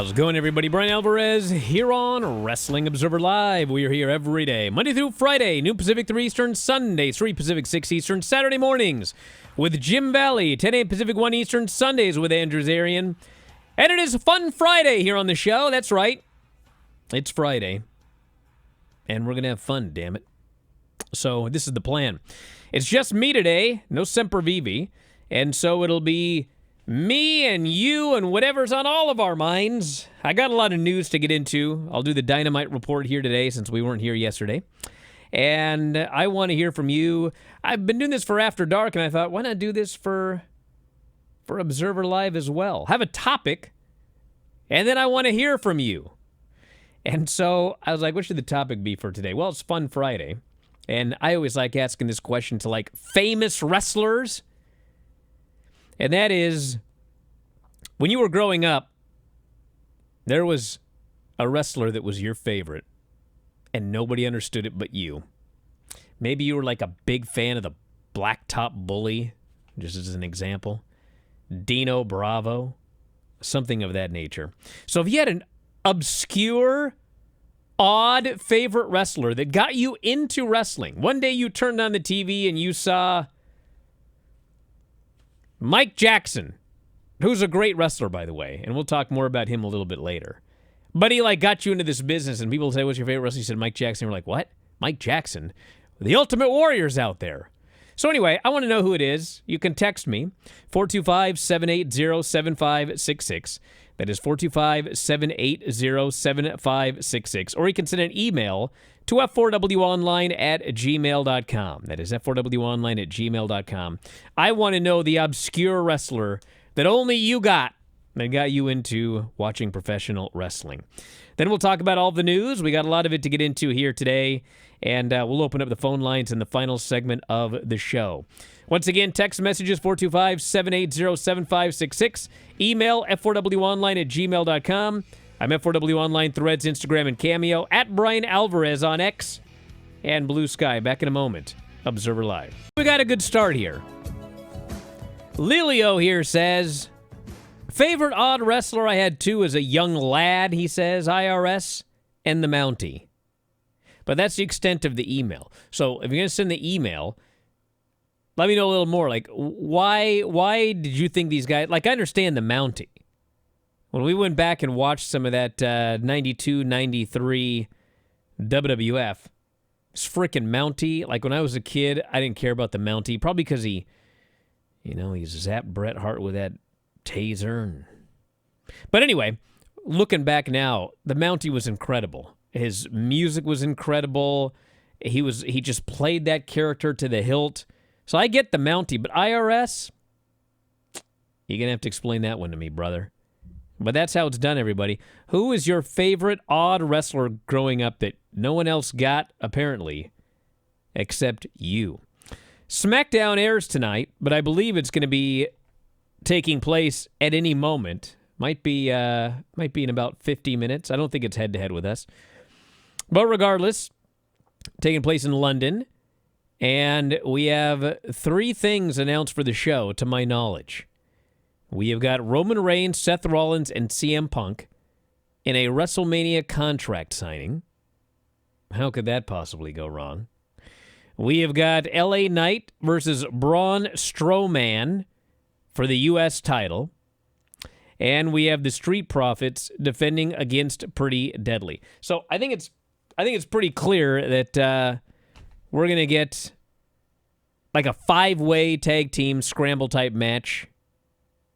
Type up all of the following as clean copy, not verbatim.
How's it going, everybody? Bryan Alvarez here on Wrestling Observer Live. We are here every day, Monday through Friday, noon Pacific, 3 Eastern, Sundays, 3 Pacific, 6 Eastern, Saturday mornings with Jim Valley, 10 a.m. Pacific, 1 Eastern, Sundays with Andrew Zarian. And it is Fun Friday here on the show. That's right. It's Friday. And we're going to have fun, damn it. So this is the plan. It's just me today, no Semper Vivi. And so it'll be me and you and whatever's on all of our minds. I got a lot of news to get into. I'll do the Dynamite report here today since we weren't here yesterday. And I want to hear from you. I've been doing this for After Dark, and I thought, why not do this for Observer Live as well? Have a topic, and then I want to hear from you. And so I was like, what should the topic be for today? Well, it's Fun Friday. And I always like asking this question to, like, famous wrestlers. And that is, when you were growing up, there was a wrestler that was your favorite, and nobody understood it but you. Maybe you were like a big fan of the Blacktop Bully, just as an example. Dino Bravo, something of that nature. So if you had an obscure, odd favorite wrestler that got you into wrestling, one day you turned on the TV and you saw Mike Jackson, who's a great wrestler, by the way, and we'll talk more about him a little bit later. But he, like, got you into this business, and people say, what's your favorite wrestler? You said Mike Jackson. We're like, what? Mike Jackson? The Ultimate Warrior's out there. So anyway, I want to know who it is. You can text me, 425-780-7566. That is 425-780-7566. Or you can send an email to f4wonline@gmail.com. That is f4wonline@gmail.com. I want to know the obscure wrestler that only you got that got you into watching professional wrestling. Then we'll talk about all the news. We got a lot of it to get into here today, and we'll open up the phone lines in the final segment of the show. Once again, text messages 425-780-7566. Email f4wonline@gmail.com. I'm F4W Online, Threads, Instagram, and Cameo. At Bryan Alvarez on X and Blue Sky. Back in a moment. Observer Live. We got a good start here. Lilio here says, favorite odd wrestler I had too as a young lad, he says, IRS and the Mountie. But that's the extent of the email. So if you're going to send the email, let me know a little more. Like, why did you think these guys... Like, I understand the Mountie. When we went back and watched some of that 92, 93 WWF, this freaking Mountie, like when I was a kid, I didn't care about the Mountie, probably because he zapped Bret Hart with that taser. But anyway, looking back now, the Mountie was incredible. His music was incredible. He just played that character to the hilt. So I get the Mountie, but IRS, you're going to have to explain that one to me, brother. But that's how it's done, everybody. Who is your favorite odd wrestler growing up that no one else got, apparently, except you? SmackDown airs tonight, but I believe it's going to be taking place at any moment. Might be in about 50 minutes. I don't think it's head-to-head with us. But regardless, taking place in London. And we have 3 things announced for the show, to my knowledge. We have got Roman Reigns, Seth Rollins, and CM Punk in a WrestleMania contract signing. How could that possibly go wrong? We have got LA Knight versus Braun Strowman for the U.S. title. And we have the Street Profits defending against Pretty Deadly. So I think it's pretty clear that we're going to get like a 5-way tag team scramble type match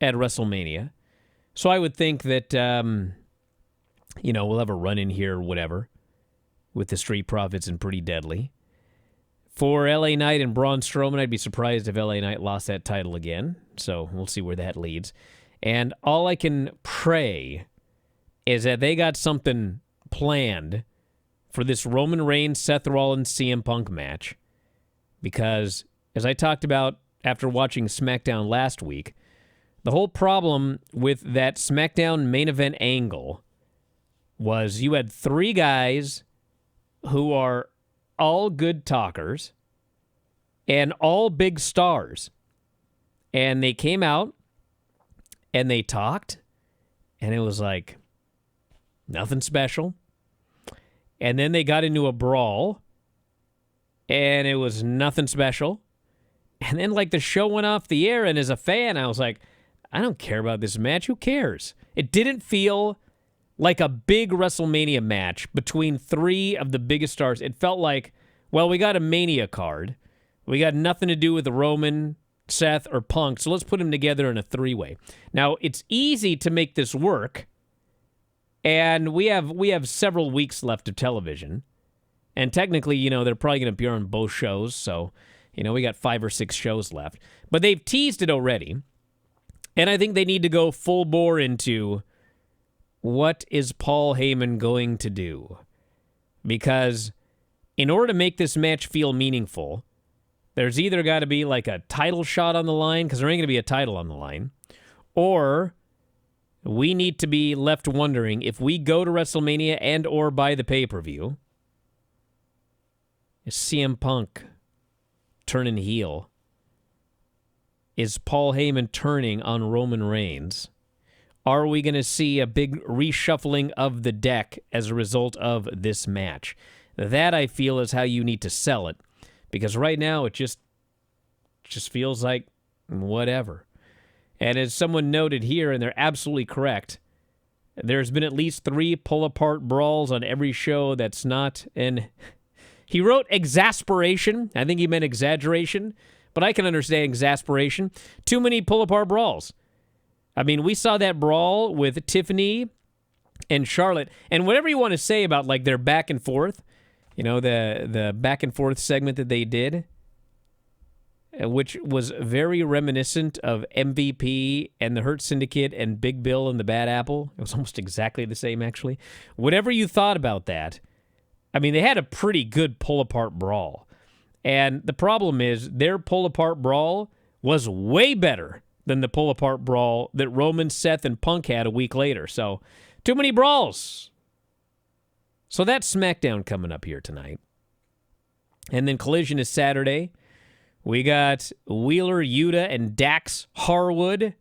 at WrestleMania. So I would think that, we'll have a run-in here or whatever with the Street Profits and Pretty Deadly. For LA Knight and Braun Strowman, I'd be surprised if LA Knight lost that title again. So we'll see where that leads. And all I can pray is that they got something planned for this Roman Reigns, Seth Rollins, CM Punk match. Because, as I talked about after watching SmackDown last week, the whole problem with that SmackDown main event angle was you had 3 guys who are all good talkers and all big stars. And they came out and they talked, and it was like, Nothing special. And then they got into a brawl, and it was nothing special. And then, like, the show went off the air, and as a fan, I was like, I don't care about this match. Who cares? It didn't feel like a big WrestleMania match between three of the biggest stars. It felt like, well, we got a Mania card. We got nothing to do with Roman, Seth, or Punk, so let's put them together in a three-way. Now, it's easy to make this work, and we have several weeks left of television. And technically, you know, they're probably going to appear on both shows, so, you know, we got 5 or 6 shows left. But they've teased it already, and I think they need to go full bore into what is Paul Heyman going to do? Because in order to make this match feel meaningful, there's either got to be like a title shot on the line, because there ain't going to be a title on the line, or we need to be left wondering if we go to WrestleMania and or buy the pay-per-view, is CM Punk turning heel? Is Paul Heyman turning on Roman Reigns? Are we going to see a big reshuffling of the deck as a result of this match? That, I feel, is how you need to sell it. Because right now, it just feels like whatever. And as someone noted here, and they're absolutely correct, there's been at least 3 pull-apart brawls on every show that's not... And he wrote exasperation. I think he meant exaggeration. But I can understand exasperation. Too many pull-apart brawls. I mean, we saw that brawl with Tiffany and Charlotte. And whatever you want to say about, like, their back and forth, you know, the back and forth segment that they did, which was very reminiscent of MVP and the Hurt Syndicate and Big Bill and the Bad Apple. It was almost exactly the same, actually. Whatever you thought about that, I mean, they had a pretty good pull-apart brawl. And the problem is their pull-apart brawl was way better than the pull-apart brawl that Roman, Seth, and Punk had a week later. So, too many brawls. So that's SmackDown coming up here tonight. And then Collision is Saturday. We got Wheeler Yuta and Dax Harwood.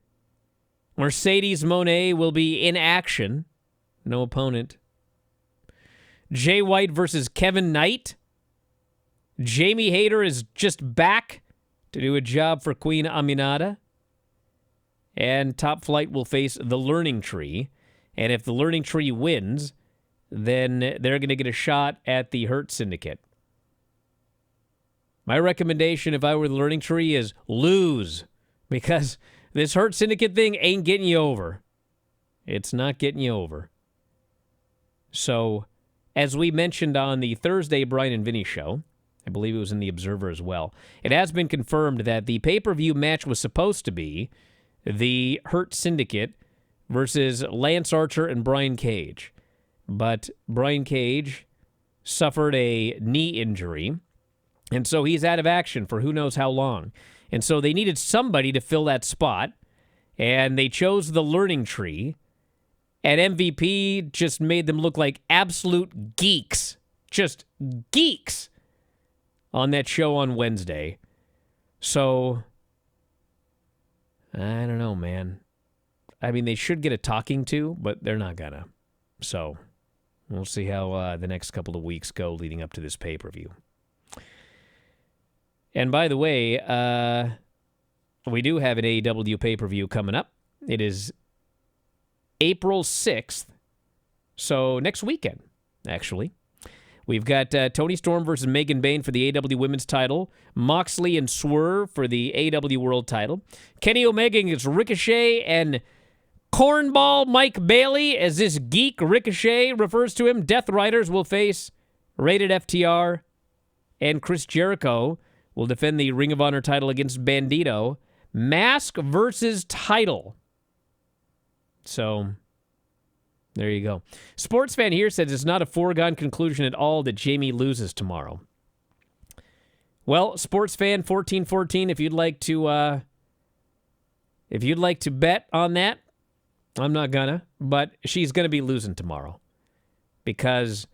Mercedes Moné will be in action. No opponent. Jay White versus Kevin Knight. Jamie Hayter is just back to do a job for Queen Aminata. And Top Flight will face the Learning Tree. And if the Learning Tree wins, then they're going to get a shot at the Hurt Syndicate. My recommendation, if I were the Learning Tree, is lose. Because this Hurt Syndicate thing ain't getting you over. It's not getting you over. So, as we mentioned on the Thursday Bryan and Vinny show, I believe it was in the Observer as well, it has been confirmed that the pay-per-view match was supposed to be the Hurt Syndicate versus Lance Archer and Brian Cage. But Brian Cage suffered a knee injury, and so he's out of action for who knows how long. And so they needed somebody to fill that spot, and they chose the Learning Tree, and MVP just made them look like absolute geeks. Just geeks on that show on Wednesday. So, I don't know, man. I mean, they should get a talking to, but they're not gonna. So, we'll see how the next couple of weeks go leading up to this pay-per-view. And by the way, we do have an AEW pay-per-view coming up. It is April 6th, so next weekend, actually. We've got Toni Storm versus Megan Bayne for the AEW Women's title. Moxley and Swerve for the AEW World title. Kenny Omega against Ricochet and Cornball Mike Bailey, as this geek Ricochet refers to him. Death Riders will face Rated FTR. And Chris Jericho will defend the Ring of Honor title against Bandito. Mask versus title. So, there you go. Sports fan here says it's not a foregone conclusion at all that Jamie loses tomorrow. Well, sports fan 1414, if you'd like to bet on that, I'm not gonna, but she's gonna be losing tomorrow. Because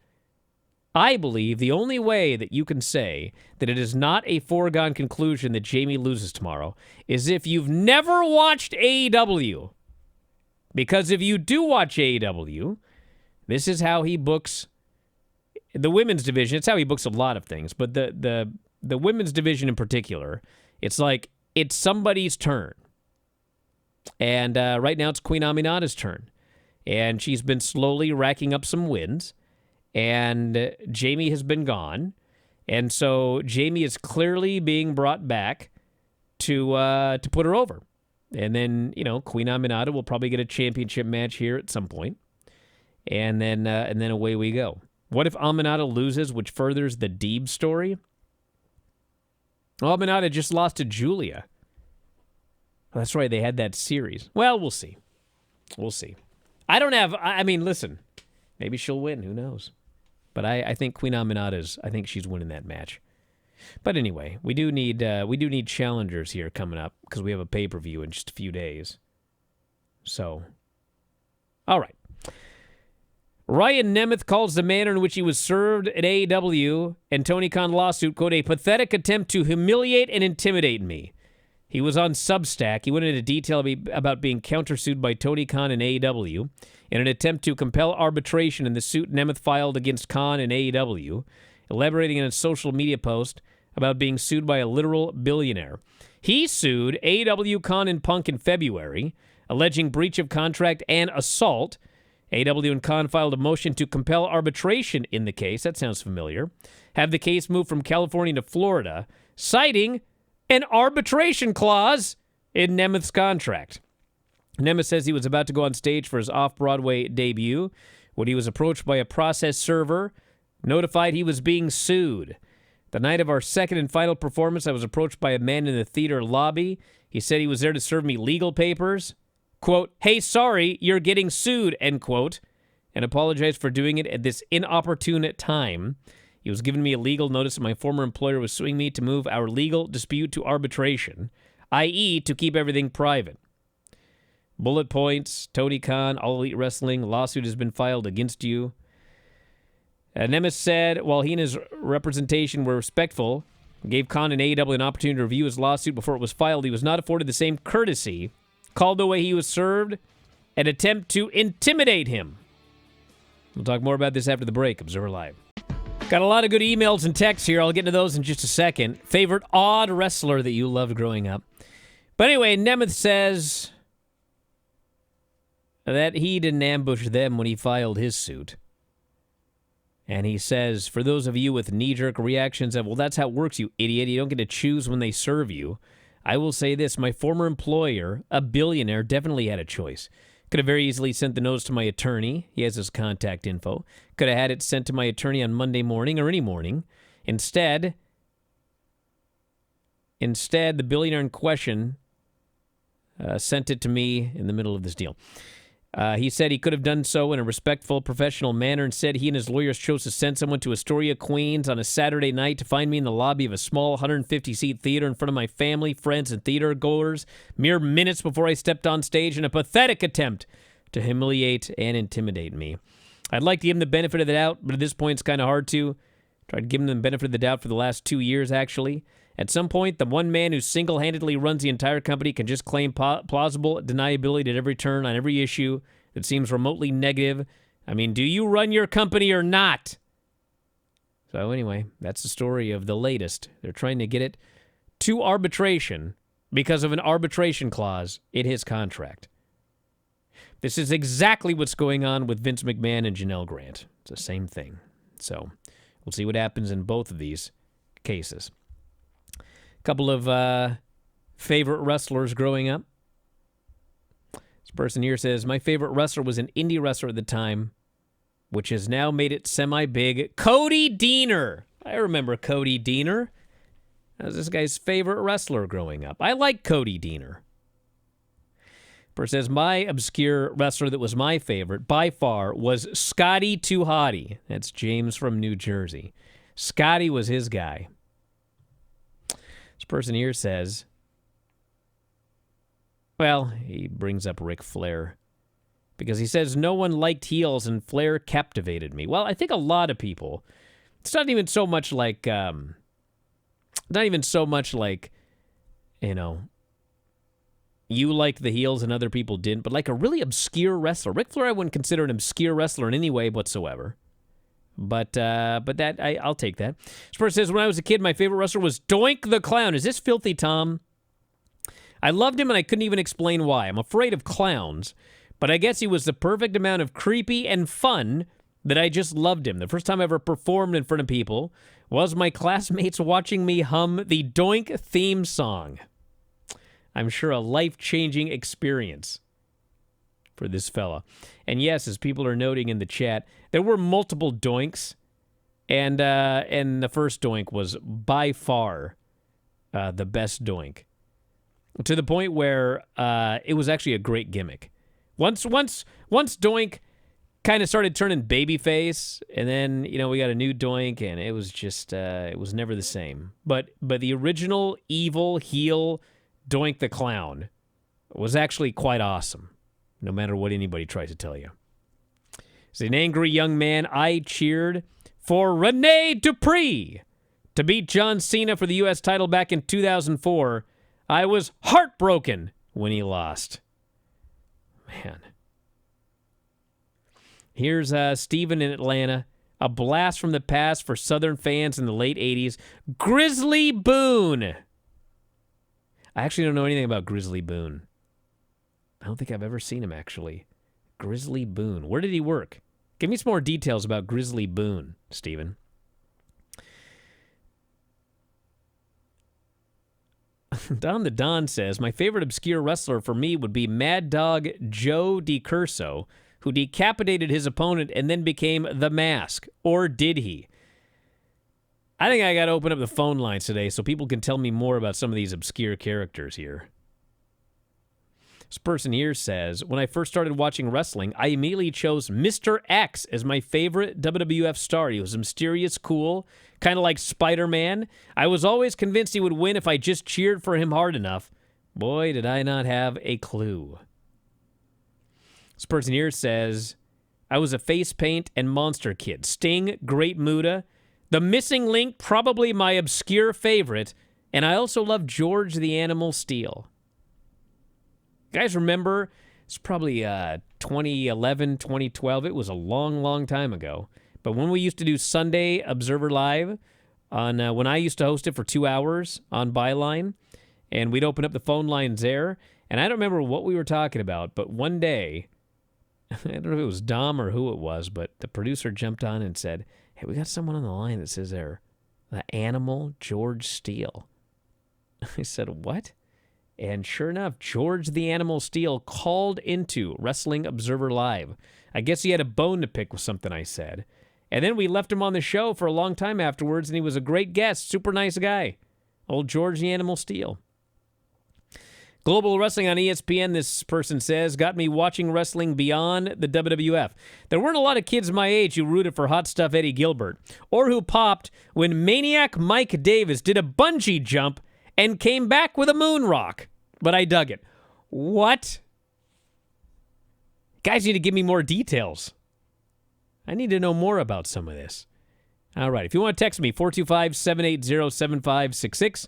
I believe the only way that you can say that it is not a foregone conclusion that Jamie loses tomorrow is if you've never watched AEW. Because if you do watch AEW, This is how he books the women's division. It's how he books a lot of things, but the women's division in particular, it's like it's somebody's turn. And right now it's Queen Aminata's turn. And she's been slowly racking up some wins. And Jamie has been gone. And so Jamie is clearly being brought back to put her over. And then, Queen Aminata will probably get a championship match here at some point. And then away we go. What if Aminata loses, which furthers the Deeb story? Well, Aminata just lost to Julia. Oh, that's right, they had that series. Well, we'll see. We'll see. Listen, maybe she'll win. Who knows? But I think Queen Aminata's, I think she's winning that match. But anyway, we do need challengers here coming up because we have a pay-per-view in just a few days. So, all right. Ryan Nemeth calls the manner in which he was served at AEW and Tony Khan lawsuit, quote, a pathetic attempt to humiliate and intimidate me. He was on Substack. He went into detail about being countersued by Tony Khan and AEW in an attempt to compel arbitration in the suit Nemeth filed against Khan and AEW, elaborating in a social media post about being sued by a literal billionaire. He sued AEW, Khan, and Punk in February, alleging breach of contract and assault. AEW and Khan filed a motion to compel arbitration in the case. That sounds familiar. Have the case moved from California to Florida, citing an arbitration clause in Nemeth's contract. Nemeth says he was about to go on stage for his off-Broadway debut when he was approached by a process server, notified he was being sued. The night of our second and final performance, I was approached by a man in the theater lobby. He said he was there to serve me legal papers. Quote, hey, sorry, you're getting sued, end quote, and apologized for doing it at this inopportune time. He was giving me a legal notice that my former employer was suing me to move our legal dispute to arbitration, i.e. to keep everything private. Bullet points, Tony Khan, All Elite Wrestling, lawsuit has been filed against you. Nemeth said, while he and his representation were respectful, gave Khan and AEW an opportunity to review his lawsuit before it was filed, he was not afforded the same courtesy, called the way he was served, an attempt to intimidate him. We'll talk more about this after the break. Observer Live. Got a lot of good emails and texts here. I'll get into those in just a second. Favorite odd wrestler that you loved growing up. But anyway, Nemeth says that he didn't ambush them when he filed his suit. And he says, for those of you with knee-jerk reactions of, well, that's how it works, you idiot. You don't get to choose when they serve you. I will say this, my former employer, a billionaire, definitely had a choice. Could have very easily sent the notice to my attorney. He has his contact info. Could have had it sent to my attorney on Monday morning or any morning. Instead, the billionaire in question sent it to me in the middle of this deal. He said he could have done so in a respectful, professional manner. Instead, he and his lawyers chose to send someone to Astoria, Queens on a Saturday night to find me in the lobby of a small 150-seat theater in front of my family, friends, and theater goers, mere minutes before I stepped on stage in a pathetic attempt to humiliate and intimidate me. I'd like to give him the benefit of the doubt, but at this point, it's kind of hard to. Tried to give him the benefit of the doubt for the last 2 years, actually. At some point, the one man who single-handedly runs the entire company can just claim plausible deniability at every turn on every issue that seems remotely negative. I mean, do you run your company or not? So anyway, that's the story of the latest. They're trying to get it to arbitration because of an arbitration clause in his contract. This is exactly what's going on with Vince McMahon and Janelle Grant. It's the same thing. So we'll see what happens in both of these cases. Couple of favorite wrestlers growing up. This person here says, my favorite wrestler was an indie wrestler at the time, which has now made it semi-big. Cody Deaner. I remember Cody Deaner. That was this guy's favorite wrestler growing up. I like Cody Deaner. Person says, my obscure wrestler that was my favorite, by far, was Scotty 2 Hotty. That's James from New Jersey. Scotty was his guy. This person here says, well, he brings up Ric Flair because he says no one liked heels and Flair captivated me. Well, I think a lot of people, it's not even so much like, you liked the heels and other people didn't, but like a really obscure wrestler. Ric Flair I wouldn't consider an obscure wrestler in any way whatsoever. But I'll take that. This person says, when I was a kid, my favorite wrestler was Doink the Clown. Is this Filthy Tom? I loved him, and I couldn't even explain why. I'm afraid of clowns, but I guess he was the perfect amount of creepy and fun that I just loved him. The first time I ever performed in front of people was my classmates watching me hum the Doink theme song. I'm sure a life-changing experience for this fella. And yes, as people are noting in the chat, there were multiple Doinks, and the first Doink was by far the best Doink, to the point where it was actually a great gimmick. Once Doink kind of started turning babyface, and then we got a new Doink, and it was just it was never the same. But the original evil heel Doink the Clown was actually quite awesome, no matter what anybody tries to tell you. As an angry young man, I cheered for Rene Dupree to beat John Cena for the U.S. title back in 2004. I was heartbroken when he lost. Man. Here's Steven in Atlanta. A blast from the past for Southern fans in the late 80s. Grizzly Boone. I actually don't know anything about Grizzly Boone. I don't think I've ever seen him, actually. Grizzly Boone. Where did he work? Give me some more details about Grizzly Boone, Steven. Don the Don says, my favorite obscure wrestler for me would be Mad Dog Joe DiCurso, who decapitated his opponent and then became The Mask. Or did he? I think I got to open up the phone lines today so people can tell me more about some of these obscure characters here. This person here says, when I first started watching wrestling, I immediately chose Mr. X as my favorite WWF star. He was mysterious, cool, kind of like Spider-Man. I was always convinced he would win if I just cheered for him hard enough. Boy, did I not have a clue. This person here says, I was a face paint and monster kid. Sting, Great Muta. The Missing Link, probably my obscure favorite. And I also love George the Animal Steel. Guys, remember, it's probably 2011, 2012. It was a long, long time ago. But when we used to do Sunday Observer Live, on when I used to host it for 2 hours on Byline, and we'd open up the phone lines there, and I don't remember what we were talking about, but one day, I don't know if it was Dom or who it was, but the producer jumped on and said, hey, we got someone on the line that says they're the Animal George Steele. I said, what? And sure enough, George the Animal Steel called into Wrestling Observer Live. I guess he had a bone to pick with something I said. And then we left him on the show for a long time afterwards, and he was a great guest, super nice guy. Old George the Animal Steel. Global Wrestling on ESPN, this person says, got me watching wrestling beyond the WWF. There weren't a lot of kids my age who rooted for Hot Stuff Eddie Gilbert, or who popped when Maniac Mike Davis did a bungee jump and came back with a moon rock. But I dug it. What? Guys need to give me more details. I need to know more about some of this. All right. If you want to text me, 425-780-7566.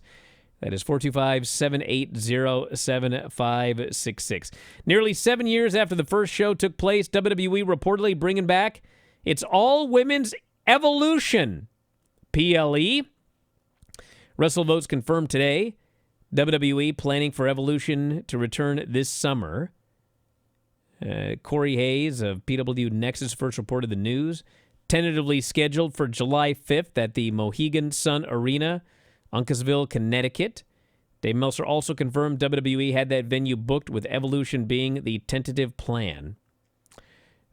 That is 425-780-7566. Nearly 7 years after the first show took place, WWE reportedly bringing back its all-women's Evolution. PLE. WrestleVotes confirmed today. WWE planning for Evolution to return this summer. Corey Hayes of PW Nexus first reported the news. Tentatively scheduled for July 5th at the Mohegan Sun Arena, Uncasville, Connecticut. Dave Meltzer also confirmed WWE had that venue booked, with Evolution being the tentative plan.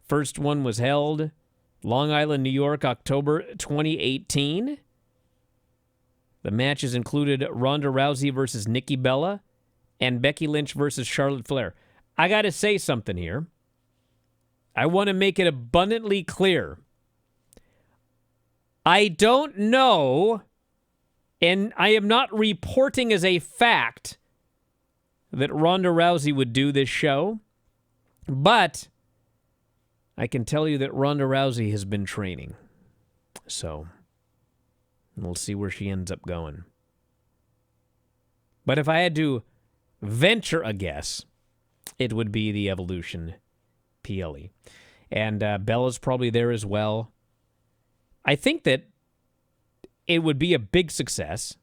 First one was held Long Island, New York, October 2018. The matches included Ronda Rousey versus Nikki Bella and Becky Lynch versus Charlotte Flair. I got to say something here. I want to make it abundantly clear. I don't know, and I am not reporting as a fact, that Ronda Rousey would do this show, but I can tell you that Ronda Rousey has been training. So we'll see where she ends up going. But if I had to venture a guess, it would be the Evolution PLE. And Bella's probably there as well. I think that it would be a big success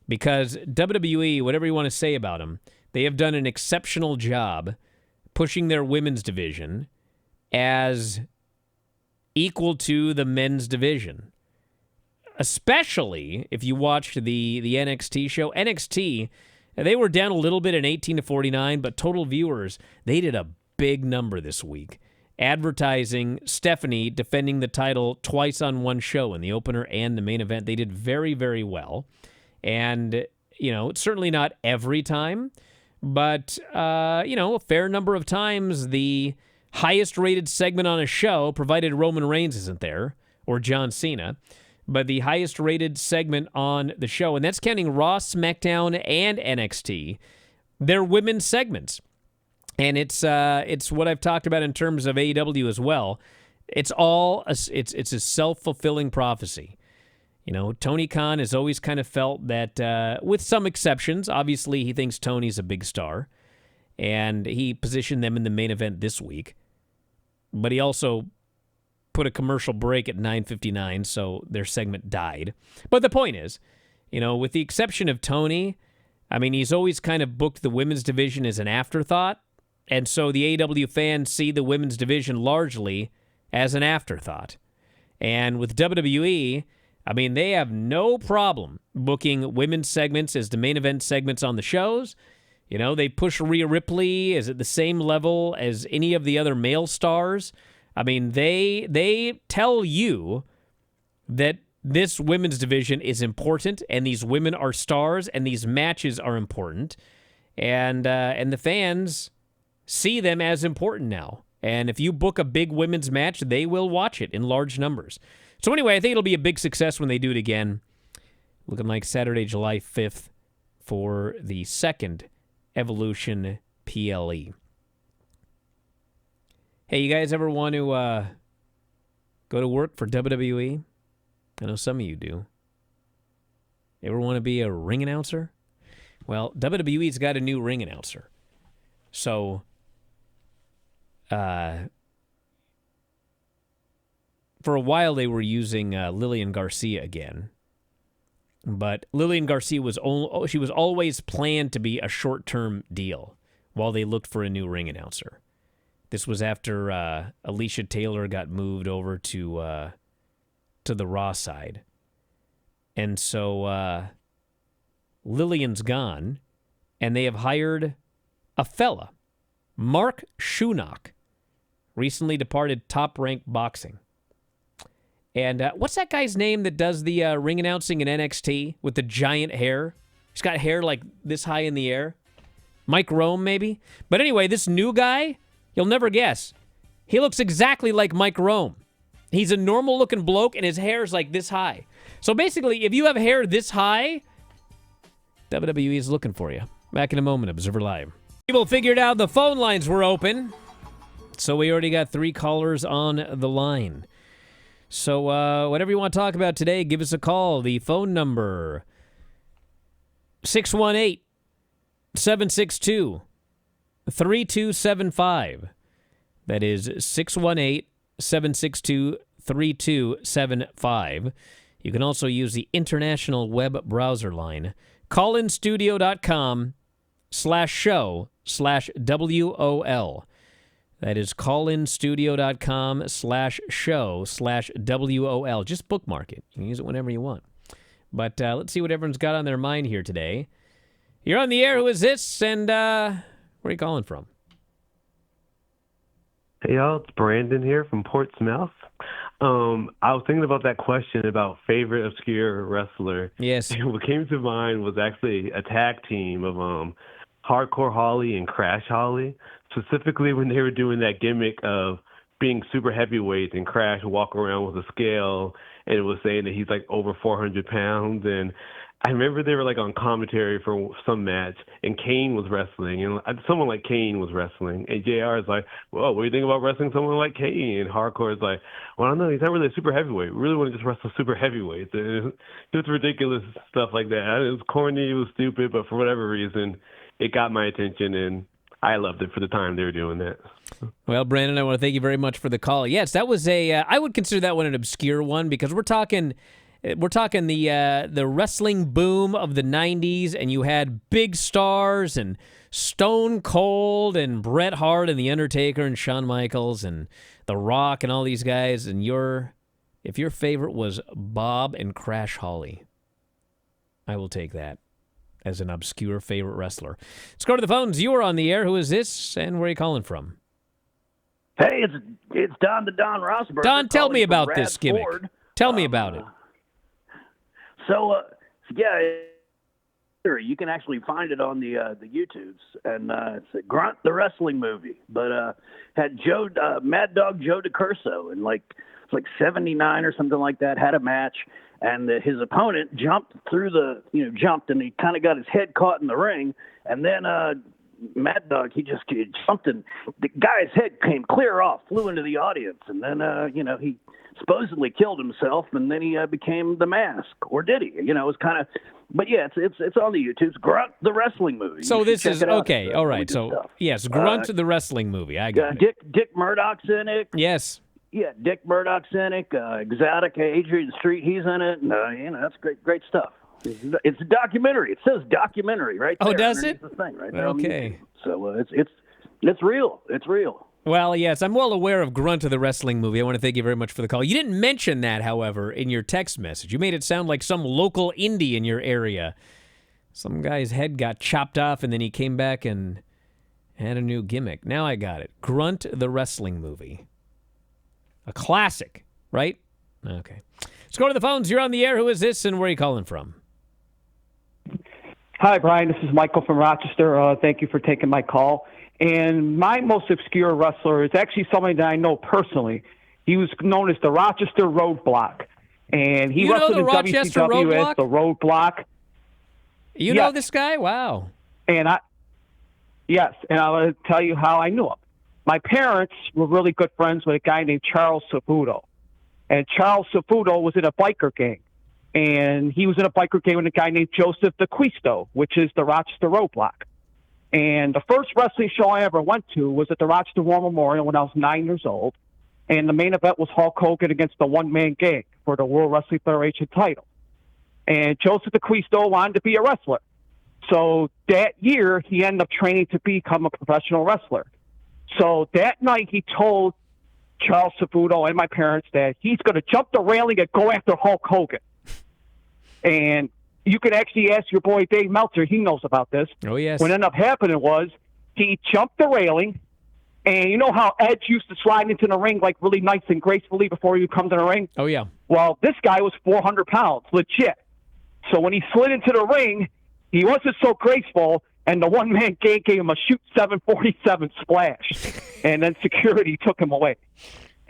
because WWE, whatever you want to say about them, they have done an exceptional job pushing their women's division as equal to the men's division. Especially if you watched the NXT show. NXT, they were down a little bit in 18-49, but total viewers, they did a big number this week. Advertising Stephanie defending the title twice on one show in the opener and the main event. They did very, very well. And, it's certainly not every time, but, a fair number of times the highest rated segment on a show, provided Roman Reigns isn't there, or John Cena, but the highest rated segment on the show, and that's counting Raw, SmackDown, and NXT, they're women's segments. And it's what I've talked about in terms of AEW as well. It's a self-fulfilling prophecy. Tony Khan has always kind of felt that, with some exceptions, obviously he thinks Tony's a big star, and he positioned them in the main event this week. But he also put a commercial break at 9:59, so their segment died. But the point is, with the exception of Tony, he's always kind of booked the women's division as an afterthought. And so the AEW fans see the women's division largely as an afterthought. And with WWE, they have no problem booking women's segments as the main event segments on the shows. They push Rhea Ripley as at the same level as any of the other male stars. They tell you that this women's division is important, and these women are stars, and these matches are important. And the fans see them as important now. And if you book a big women's match, they will watch it in large numbers. So anyway, I think it'll be a big success when they do it again. Looking like Saturday, July 5th for the second Evolution PLE. Hey, you guys ever want to go to work for WWE? I know some of you do. Ever want to be a ring announcer? Well, WWE's got a new ring announcer. So, for a while they were using Lillian Garcia again. But Lillian Garcia was always planned to be a short-term deal while they looked for a new ring announcer. This was after Alicia Taylor got moved over to the Raw side. And so Lillian's gone, and they have hired a fella, Mark Schunock, recently departed Top Rank Boxing. And what's that guy's name that does the ring announcing in NXT with the giant hair? He's got hair like this high in the air. Mike Rome, maybe? But anyway, this new guy, you'll never guess. He looks exactly like Mike Rome. He's a normal-looking bloke, and his hair's like this high. So basically, if you have hair this high, WWE is looking for you. Back in a moment, Observer Live. People figured out the phone lines were open, so we already got 3 callers on the line. So whatever you want to talk about today, give us a call. The phone number, 618-762-3275. That is 618-762-3275. You can also use the international web browser line, callinstudio.com/show/WOL. That is callinstudio.com/show/WOL. Just bookmark it. You can use it whenever you want. But let's see what everyone's got on their mind here today. You're on the air. Who is this? And where are you calling from? Hey, y'all. It's Brandon here from Portsmouth. I was thinking about that question about favorite obscure wrestler. Yes. And what came to mind was actually a tag team of Hardcore Holly and Crash Holly, specifically when they were doing that gimmick of being super heavyweights, and Crash would walk around with a scale and it was saying that he's like over 400 pounds. And I remember they were like on commentary for some match, and Kane was wrestling, and someone like Kane was wrestling, and JR is like, well, what do you think about wrestling someone like Kane? And Hardcore is like, well, I don't know, he's not really a super heavyweight. We really want to just wrestle super heavyweights. And it was ridiculous stuff like that. It was corny, it was stupid, but for whatever reason, it got my attention, and I loved it for the time they were doing that. Well, Brandon, I want to thank you very much for the call. Yes, that was I would consider that one an obscure one because we're talking the wrestling boom of the 90s, and you had big stars and Stone Cold and Bret Hart and The Undertaker and Shawn Michaels and The Rock and all these guys, and if your favorite was Bob and Crash Holly, I will take that as an obscure favorite wrestler. Let's go to the phones. You are on the air. Who is this, and where are you calling from? Hey, it's Don Rosberg. Don, tell me about Rad this gimmick. Ford. Tell me about it. Yeah, you can actually find it on the YouTubes, and it's a Grunt the Wrestling movie. But had Mad Dog Joe DiCurso, and it's like 79 or something like that. Had a match, and his opponent jumped and he kind of got his head caught in the ring, and then Mad Dog, he jumped, and the guy's head came clear off, flew into the audience, and then he supposedly killed himself, and then he became the Mask, or did he? It was kind of, but yeah, it's on the YouTube. It's Grunt the Wrestling movie. So this is okay. It's all right. really So yes, Grunt the Wrestling movie. I got it. Dick Murdoch's in it. Yes. Yeah, Dick Murdoch's in it. Exotic Adrian Street, he's in it. And, that's great stuff. It's a documentary. It says documentary right there. Oh, does it? The thing right there okay. So it's real. It's real. Well, yes, I'm well aware of Grunt of the Wrestling movie. I want to thank you very much for the call. You didn't mention that, however, in your text message. You made it sound like some local indie in your area. Some guy's head got chopped off, and then he came back and had a new gimmick. Now I got it. Grunt the Wrestling movie. A classic, right? Okay. Let's go to the phones. You're on the air. Who is this, and where are you calling from? Hi, Brian. This is Michael from Rochester. Thank you for taking my call. And my most obscure wrestler is actually somebody that I know personally. He was known as the Rochester Roadblock. And he wrestled in WCW as the Roadblock. You know this guy? Wow. And I'll tell you how I knew him. My parents were really good friends with a guy named Charles Saputo. And Charles Saputo was in a biker gang. And he was in a biker gang with a guy named Joseph DeQuisto, which is the Rochester Roadblock. And the first wrestling show I ever went to was at the Rochester War Memorial when I was 9 years old. And the main event was Hulk Hogan against the one-man gang for the World Wrestling Federation title. And Joseph DeQuisto wanted to be a wrestler. So that year, he ended up training to become a professional wrestler. So that night, he told Charles Saputo and my parents that he's going to jump the railing and go after Hulk Hogan. And you can actually ask your boy Dave Meltzer. He knows about this. Oh, yes. What ended up happening was he jumped the railing, and you know how Edge used to slide into the ring like really nice and gracefully before he comes in the ring? Oh, yeah. Well, this guy was 400 pounds, legit. So when he slid into the ring, he wasn't so graceful, and the one-man gang gave him a shoot 747 splash. And then security took him away.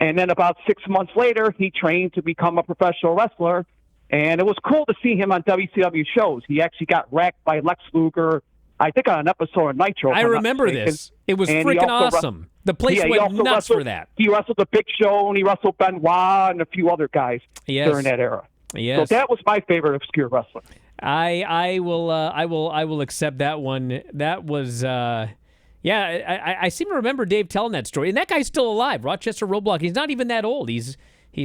And then about 6 months later, he trained to become a professional wrestler. And it was cool to see him on WCW shows. He actually got racked by Lex Luger, I think on an episode of Nitro. I remember this. It was freaking awesome. The place went nuts for that. He wrestled the Big Show, and he wrestled Benoit and a few other guys during that era. Yes. So that was my favorite obscure wrestler. I will accept that one. That was I seem to remember Dave telling that story. And that guy's still alive. Rochester Roadblock. He's not even that old. He's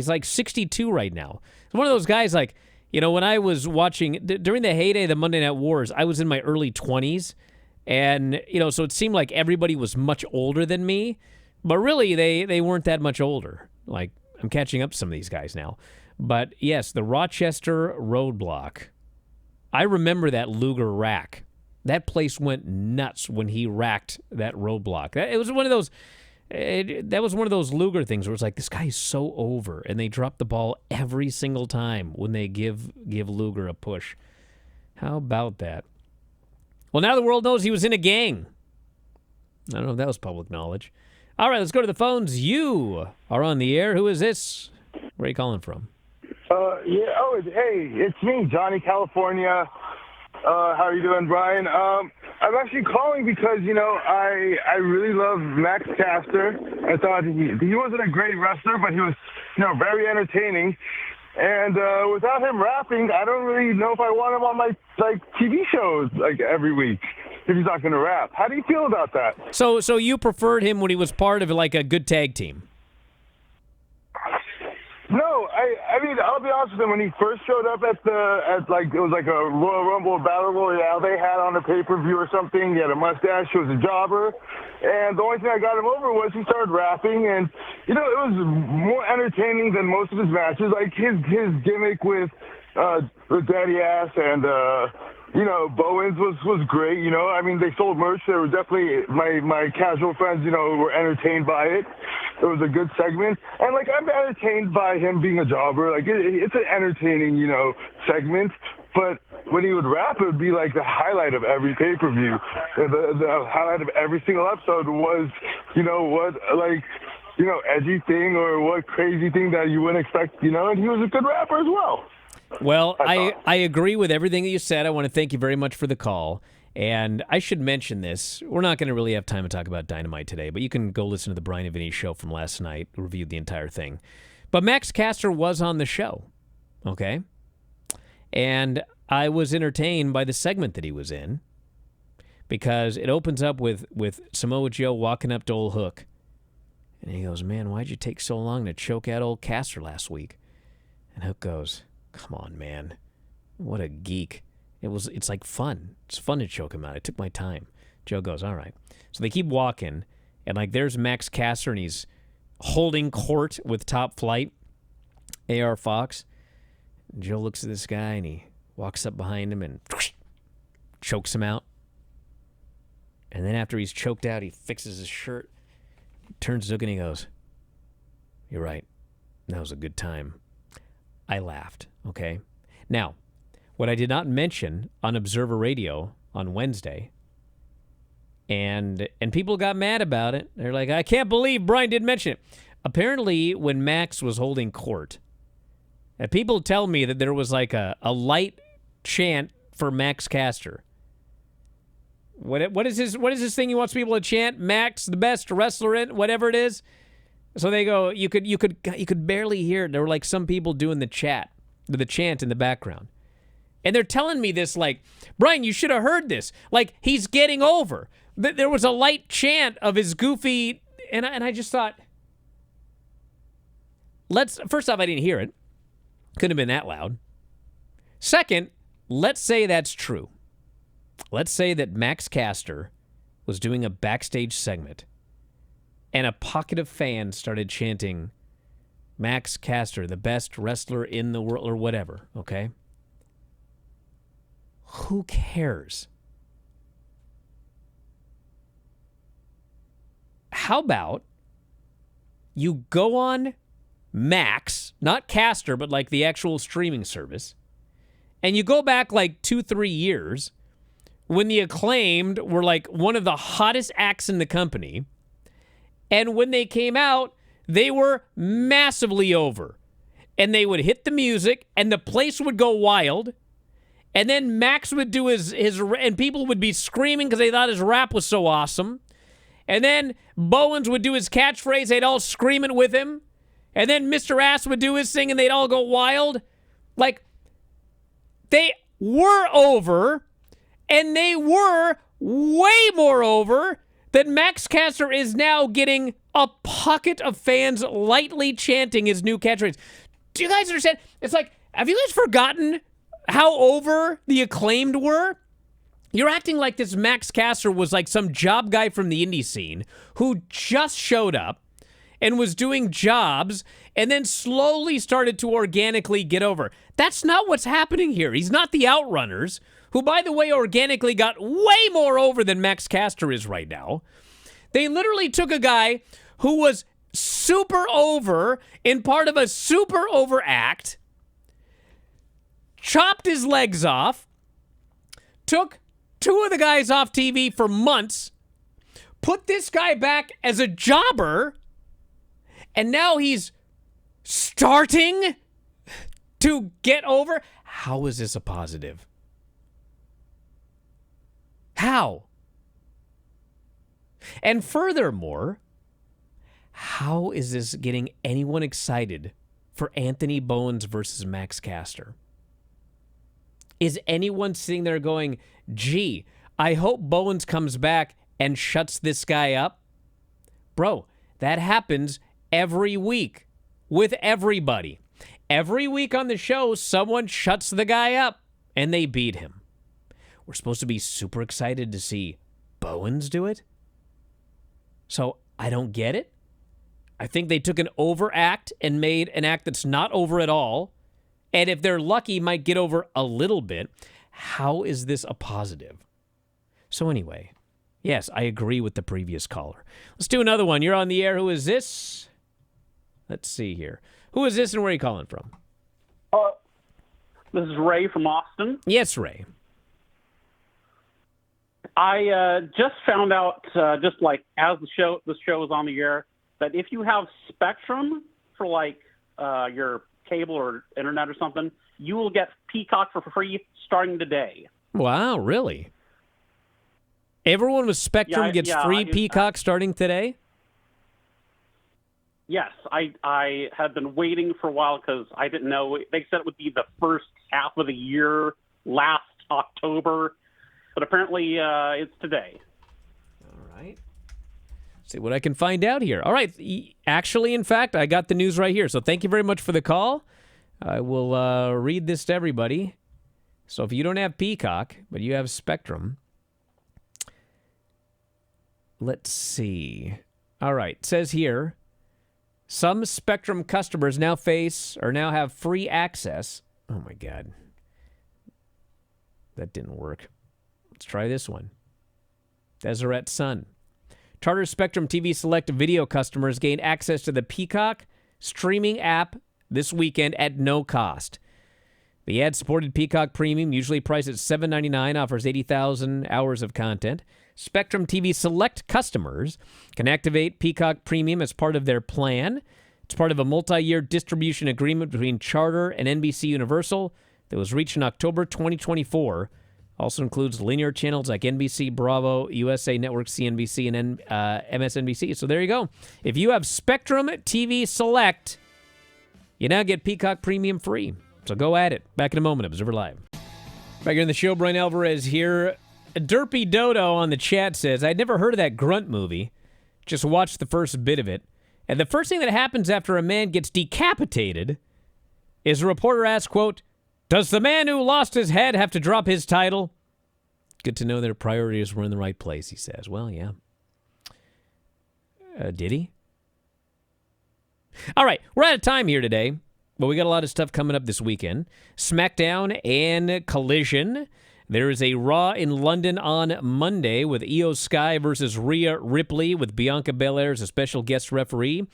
like 62 right now. He's one of those guys like, when I was watching during the heyday of the Monday Night Wars, I was in my early 20s. And, so it seemed like everybody was much older than me. But really, they weren't that much older. Like, I'm catching up to some of these guys now. But, yes, the Rochester Roadblock. I remember that Luger rack. That place went nuts when he racked that roadblock. It was one of those... that was one of those Luger things where it's like, this guy is so over, and they drop the ball every single time when they give Luger a push. How about that? Well, now the world knows he was in a gang. I don't know if that was public knowledge. All right, let's go to the phones. You are on the air. Who is this? Where are you calling from? Hey, it's me, Johnny, California. How are you doing, Brian? I'm actually calling because, I really love Max Caster. I thought he wasn't a great wrestler, but he was, very entertaining. And without him rapping, I don't really know if I want him on my TV shows every week. if he's not going to rap. How do you feel about that? So you preferred him when he was part of like a good tag team? No, I mean, I'll be honest with him. When he first showed up it was like a Royal Rumble Battle Royale they had on a pay-per-view or something. He had a mustache. He was a jobber. And the only thing I got him over was he started rapping. And, it was more entertaining than most of his matches. Like his gimmick with Daddy Ass and, Bowens was great. I mean, they sold merch. They were definitely, my casual friends, were entertained by it. It was a good segment. And, I'm entertained by him being a jobber. It's an entertaining, segment. But when he would rap, it would be like the highlight of every pay-per-view. The highlight of every single episode was, edgy thing or what crazy thing that you wouldn't expect, and he was a good rapper as well. Well, I agree with everything that you said. I want to thank you very much for the call. And I should mention this. We're not going to really have time to talk about Dynamite today, but you can go listen to the Bryan and Vinny show from last night. Reviewed the entire thing. But Max Caster was on the show, okay? And I was entertained by the segment that he was in because it opens up with Samoa Joe walking up to old Hook. And he goes, man, why'd you take so long to choke out old Caster last week? And Hook goes, come on, man. What a geek. It's like fun. It's fun to choke him out. I took my time. Joe goes, all right. So they keep walking, and there's Max Caster, and he's holding court with Top Flight, AR Fox. And Joe looks at this guy, and he walks up behind him and chokes him out. And then after he's choked out, he fixes his shirt. He turns to Hook, and he goes, you're right. That was a good time. I laughed, okay? Now, what I did not mention on Observer Radio on Wednesday, and people got mad about it. They're like, I can't believe Bryan didn't mention it. Apparently, when Max was holding court, people tell me that there was like a light chant for Max Caster. What is this thing he wants people to chant? Max, the best wrestler in whatever it is. So they go, you could barely hear it. There were like some people doing the chant in the background. And they're telling me this Bryan, you should have heard this. He's getting over. There was a light chant of his goofy, and I just thought, first off, I didn't hear it. Couldn't have been that loud. Second, let's say that's true. Let's say that Max Caster was doing a backstage segment, and a pocket of fans started chanting, Max Caster, the best wrestler in the world, or whatever, okay? Who cares? How about you go on Max, not Caster, but the actual streaming service, and you go back 2-3 years when the Acclaimed were one of the hottest acts in the company, and when they came out, they were massively over. And they would hit the music, and the place would go wild. And then Max would do his and people would be screaming because they thought his rap was so awesome. And then Bowens would do his catchphrase, they'd all scream it with him. And then Mr. Ass would do his thing, and they'd all go wild. They were over, and they were way more over that Max Caster is now getting a pocket of fans lightly chanting his new catchphrase. Do you guys understand? It's have you guys forgotten how over the Acclaimed were? You're acting like this Max Caster was some job guy from the indie scene who just showed up and was doing jobs and then slowly started to organically get over. That's not what's happening here. He's not the Outrunners, who, by the way, organically got way more over than Max Caster is right now. They literally took a guy who was super over in part of a super over act, chopped his legs off, took two of the guys off TV for months, put this guy back as a jobber, and now he's starting to get over. How is this a positive? How? And furthermore, how is this getting anyone excited for Anthony Bowens versus Max Caster? Is anyone sitting there going, gee, I hope Bowens comes back and shuts this guy up. Bro, that happens every week with everybody. Every week on the show, someone shuts the guy up and they beat him. We're supposed to be super excited to see Bowens do it. So I don't get it. I think they took an overact and made an act that's not over at all. And if they're lucky, might get over a little bit. How is this a positive? So anyway, yes, I agree with the previous caller. Let's do another one. You're on the air. Who is this? Let's see here. Who is this and where are you calling from? This is Ray from Austin. Yes, Ray. I just found out, just like as the show is on the air, that if you have Spectrum for like your cable or internet or something, you will get Peacock for free starting today. Wow, really? Everyone with Spectrum gets free Peacock starting today? Yes, I had been waiting for a while because I didn't know. They said it would be the first half of the year, last October, but apparently it's today. All right. See what I can find out here. All right. Actually, in fact, I got the news right here. So thank you very much for the call. I will read this to everybody. So if you don't have Peacock, but you have Spectrum, let's see. All right. It says here, some Spectrum customers now have free access. Oh, my God. That didn't work. Let's try this one. Deseret Sun. Charter Spectrum TV Select video customers gain access to the Peacock streaming app this weekend at no cost. The ad-supported Peacock Premium, usually priced at $7.99, offers 80,000 hours of content. Spectrum TV Select customers can activate Peacock Premium as part of their plan. It's part of a multi-year distribution agreement between Charter and NBC Universal that was reached in October 2024. Also includes linear channels like NBC, Bravo, USA Network, CNBC, and MSNBC. So there you go. If you have Spectrum TV Select, you now get Peacock Premium free. So go at it. Back in a moment. Observer Live. Back here in the show, Bryan Alvarez here. Derpy Dodo on the chat says, I'd never heard of that Grunt movie. Just watched the first bit of it. And the first thing that happens after a man gets decapitated is a reporter asks, quote, does the man who lost his head have to drop his title? Good to know their priorities were in the right place, he says. Well, yeah. Did he? All right, we're out of time here today, but we got a lot of stuff coming up this weekend. SmackDown and Collision. There is a Raw in London on Monday with Io Sky versus Rhea Ripley with Bianca Belair as a special guest referee.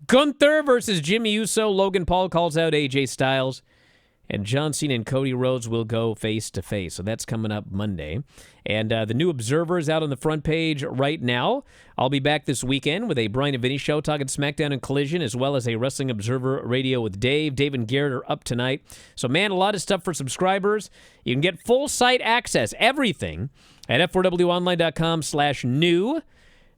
Gunther versus Jimmy Uso. Logan Paul calls out AJ Styles. And John Cena and Cody Rhodes will go face-to-face. So that's coming up Monday. And the new Observer is out on the front page right now. I'll be back this weekend with a Bryan and Vinny show talking SmackDown and Collision, as well as a Wrestling Observer Radio with Dave. Dave and Garrett are up tonight. So, man, a lot of stuff for subscribers. You can get full site access, everything, at f4wonline.com/new.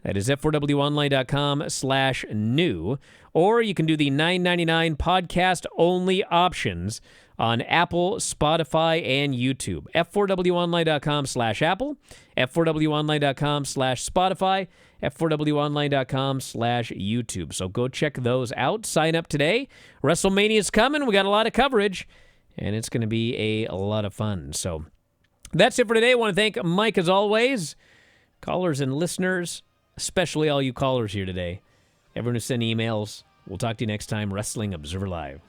That is f4wonline.com/new. Or you can do the $9.99 podcast-only options on Apple, Spotify, and YouTube. f4wonline.com/Apple, f4wonline.com/Spotify, f4wonline.com/YouTube. So go check those out. Sign up today. WrestleMania's coming. We got a lot of coverage, and it's going to be a lot of fun. So that's it for today. I want to thank Mike, as always, callers and listeners, especially all you callers here today. Everyone who sent emails. We'll talk to you next time. Wrestling Observer Live.